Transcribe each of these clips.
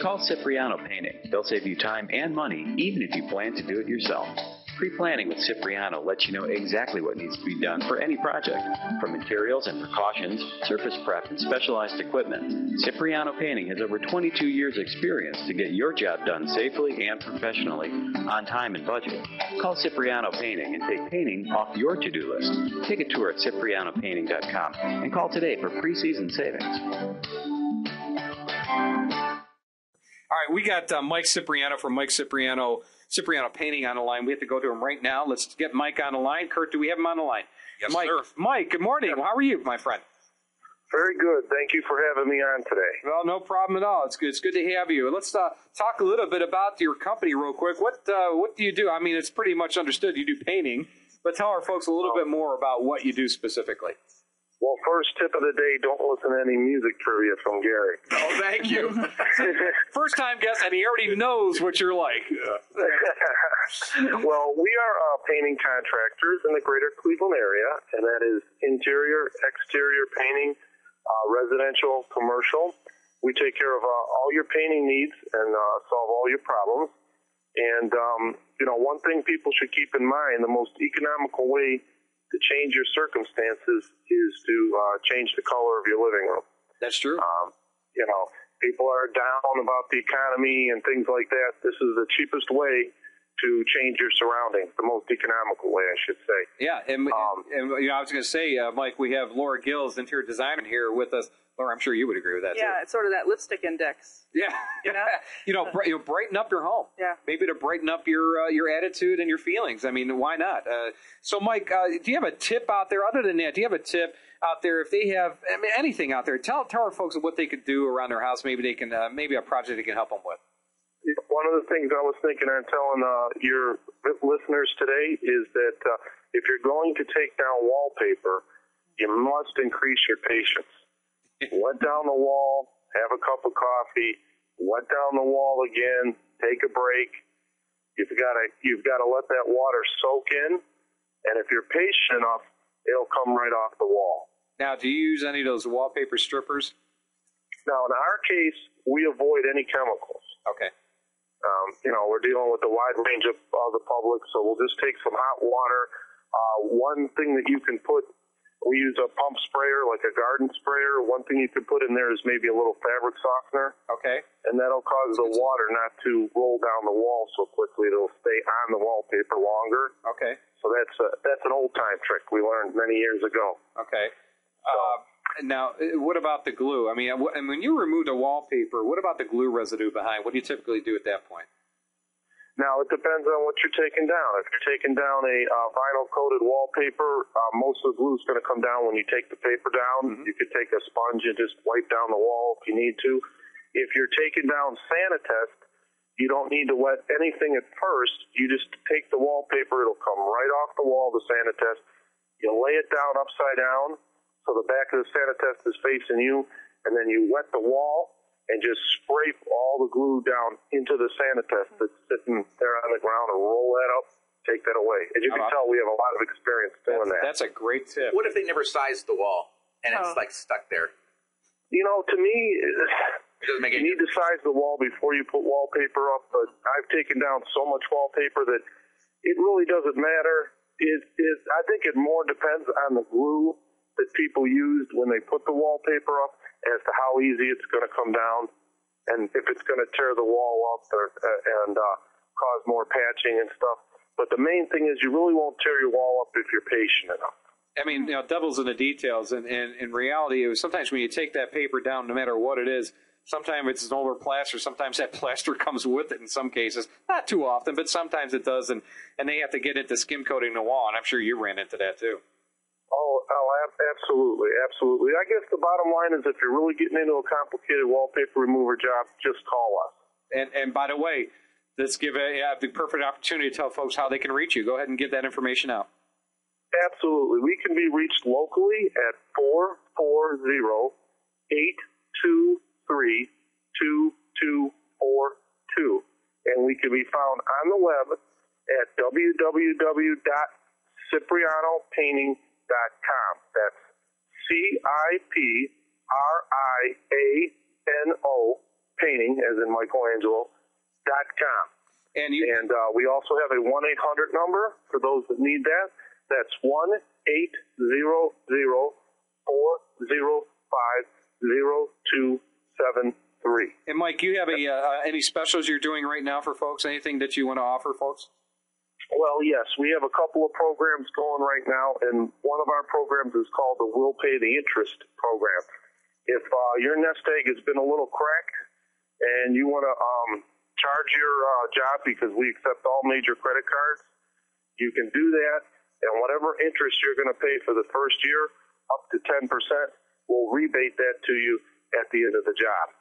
Call Cipriano Painting. They'll save you time and money, even if you plan to do it yourself. Pre-planning with Cipriano lets you know exactly what needs to be done for any project, from materials and precautions, surface prep, and specialized equipment. Cipriano Painting has over 22 years' experience to get your job done safely and professionally, on time and budget. Call Cipriano Painting and take painting off your to-do list. Take a tour at ciprianopainting.com and call today for pre-season savings. All right, we got Mike Cipriano from Mike Cipriano Painting on the line. We have to go to him right now. Let's get Mike on the line. Kurt, do we have him on the line? Yes, Mike, sir. Mike, good morning. How are you, my friend? Very good. Thank you for having me on today. Well, no problem at all. It's good to have you. Let's talk a little bit about your company real quick. What do you do? I mean, it's pretty much understood you do painting, but tell our folks a little bit more about what you do specifically. Well, first tip of the day, don't listen to any music trivia from Gary. Oh, thank you. First time guest, and he already knows what you're like. Well, we are painting contractors in the greater Cleveland area, and that is interior, exterior painting, residential, commercial. We take care of all your painting needs and solve all your problems. And, one thing people should keep in mind, the most economical way to change your circumstances is to change the color of your living room. That's true. People are down about the economy and things like that. This is the cheapest way to change your surroundings, the most economical way, I should say. Yeah, and I was going to say, Mike, we have Laura Gills, interior designer, here with us. Laura, I'm sure you would agree with that, too. Yeah, it's sort of that lipstick index. Yeah. Brighten up your home. Yeah. Maybe to brighten up your attitude and your feelings. I mean, why not? So, Mike, do you have a tip out there? Other than that, do you have a tip out there if they have anything out there? Tell our folks what they could do around their house. Maybe they can, maybe a project they can help them with. One of the things I was thinking on telling your listeners today is that if you're going to take down wallpaper, you must increase your patience. Wet down the wall, have a cup of coffee, wet down the wall again, take a break. You've got to let that water soak in, and if you're patient enough, it'll come right off the wall. Now, do you use any of those wallpaper strippers? Now, in our case, we avoid any chemicals. Okay. We're dealing with a wide range of the public, so we'll just take some hot water. One thing that you can put, we use a pump sprayer, like a garden sprayer. One thing you can put in there is maybe a little fabric softener. Okay. And that'll cause the water not to roll down the wall so quickly. It'll stay on the wallpaper longer. Okay. So that's an old-time trick we learned many years ago. Okay. Now, what about the glue? I mean, when you remove the wallpaper, what about the glue residue behind? What do you typically do at that point? Now, it depends on what you're taking down. If you're taking down a vinyl-coated wallpaper, most of the glue is going to come down when you take the paper down. Mm-hmm. You could take a sponge and just wipe down the wall if you need to. If you're taking down Sanitest, you don't need to wet anything at first. You just take the wallpaper. It'll come right off the wall, the Sanitest. You lay it down upside down so the back of the Sanitest is facing you, and then you wet the wall and just scrape all the glue down into the Sanitest that's sitting there on the ground and roll that up, take that away. As you can tell, we have a lot of experience doing that. That's a great tip. What if they never sized the wall and it's like stuck there? To me, it doesn't make you need to size the wall before you put wallpaper up, but I've taken down so much wallpaper that it really doesn't matter. I think it more depends on the glue that people used when they put the wallpaper up as to how easy it's going to come down and if it's going to tear the wall up and cause more patching and stuff. But the main thing is you really won't tear your wall up if you're patient enough. I mean, devil's in the details, and in reality, sometimes when you take that paper down, no matter what it is, sometimes it's an older plaster, sometimes that plaster comes with it in some cases. Not too often, but sometimes it does, and they have to get into skim coating the wall, and I'm sure you ran into that too. Oh, absolutely, absolutely. I guess the bottom line is if you're really getting into a complicated wallpaper remover job, just call us. And by the way, let's give the perfect opportunity to tell folks how they can reach you. Go ahead and get that information out. Absolutely. We can be reached locally at 440-823-2242. And we can be found on the web at www.ciprianopainting.com. That's CIPRIANO Painting, as in Michelangelo.com. And we also have a 1-800 number for those that need that. That's 1-800-405-0273. And Mike, you have any specials you're doing right now for folks? Anything that you want to offer folks? Well, yes, we have a couple of programs going right now, and one of our programs is called the We'll Pay the Interest program. If your nest egg has been a little cracked and you want to charge your job, because we accept all major credit cards, you can do that, and whatever interest you're going to pay for the first year, up to 10%, we'll rebate that to you at the end of the job.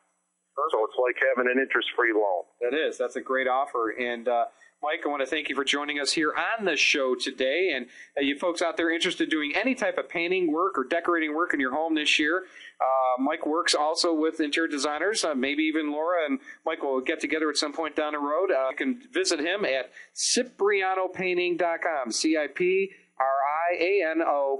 Perfect. So it's like having an interest-free loan. That is. That's a great offer. And Mike, I want to thank you for joining us here on the show today. And you folks out there interested in doing any type of painting work or decorating work in your home this year, Mike works also with interior designers, maybe even Laura and Mike will get together at some point down the road. You can visit him at ciprianopainting.com, CIPRIANO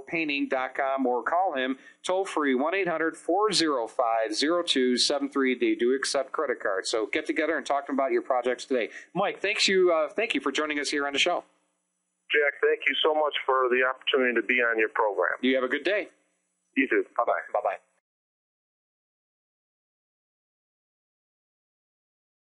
painting.com, or call him toll-free 1-800-405-0273. They do accept credit cards. So get together and talk to them about your projects today. Mike, thank you for joining us here on the show. Jack, thank you so much for the opportunity to be on your program. You have a good day. You too. Bye-bye. Bye-bye.